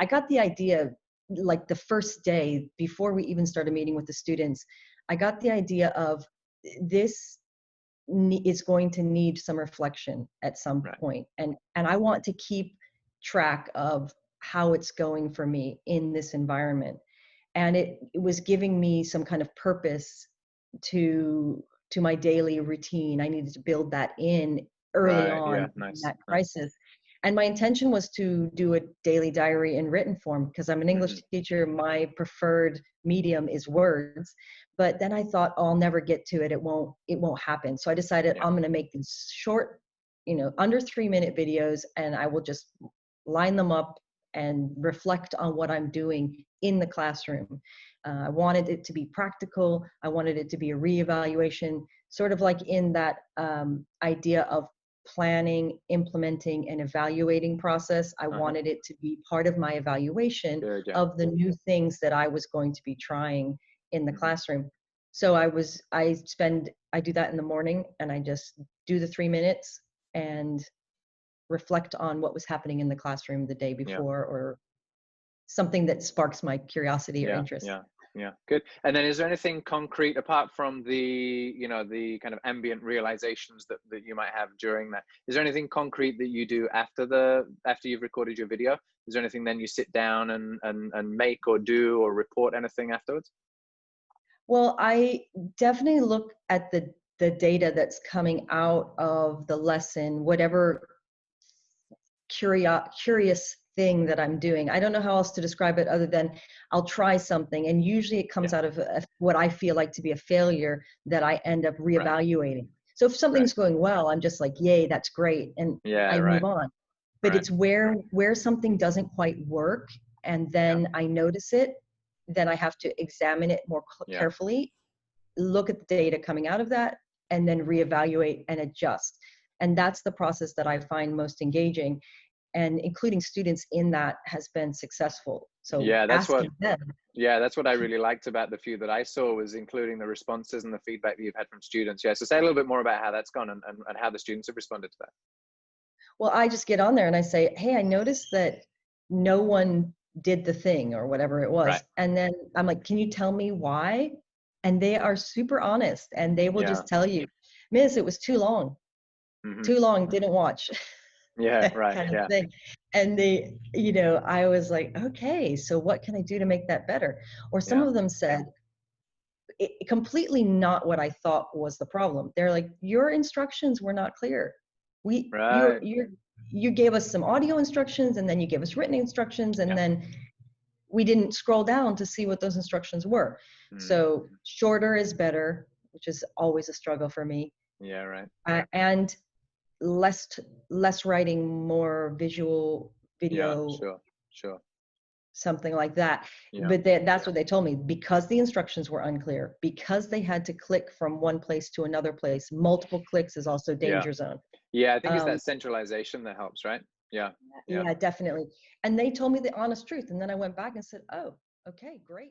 I got the idea like the first day before we even started meeting with the students. I got the idea of this is going to need some reflection at some point. And I want to keep track of how it's going for me in this environment. And it was giving me some kind of purpose to my daily routine. I needed to build that in early on in that crisis. And my intention was to do a daily diary in written form because I'm an English teacher. My preferred medium is words. But then I thought, oh, I'll never get to it. It won't happen. So I decided I'm going to make these short, under 3-minute videos, and I will just line them up and reflect on what I'm doing in the classroom. I wanted it to be practical. I wanted it to be a reevaluation, sort of like in that idea of planning, implementing, and evaluating process. I wanted it to be part of my evaluation of the new things that I was going to be trying in the classroom. So I do that in the morning, and I just do the 3 minutes and reflect on what was happening in the classroom the day before, or something that sparks my curiosity or interest. Yeah, good. And then is there anything concrete apart from the, the kind of ambient realizations that you might have during that? Is there anything concrete that you do after you've recorded your video? Is there anything then you sit down and make or do or report anything afterwards? Well, I definitely look at the data that's coming out of the lesson, whatever curious thing that I'm doing. I don't know how else to describe it other than I'll try something, and usually it comes out of what I feel like to be a failure that I end up reevaluating. So if something's going well, I'm just like, yay, that's great, and I move on. But it's where something doesn't quite work, and then I notice it, then I have to examine it more carefully, look at the data coming out of that, and then reevaluate and adjust. And that's the process that I find most engaging. And including students in that has been successful. So that's what I really liked about the few that I saw, was including the responses and the feedback that you've had from students. So say a little bit more about how that's gone and how the students have responded to that. Well, I just get on there and I say, hey, I noticed that no one did the thing or whatever it was. And then I'm like, can you tell me why? And they are super honest, and they will just tell you, Miss, it was too long. Too long, didn't watch. Kind of thing. And they, I was like, okay, so what can I do to make that better? Or some of them said completely not what I thought was the problem. They're like, your instructions were not clear. You gave us some audio instructions, and then you gave us written instructions, and then we didn't scroll down to see what those instructions were. So shorter is better, which is always a struggle for me. And less writing, more visual video. Sure. Something like that. But that's what they told me, because the instructions were unclear, because they had to click from one place to another place. Multiple clicks is also danger zone. I think it's that centralization that helps, right? Yeah, definitely. And they told me the honest truth, and then I went back and said, oh, okay, great.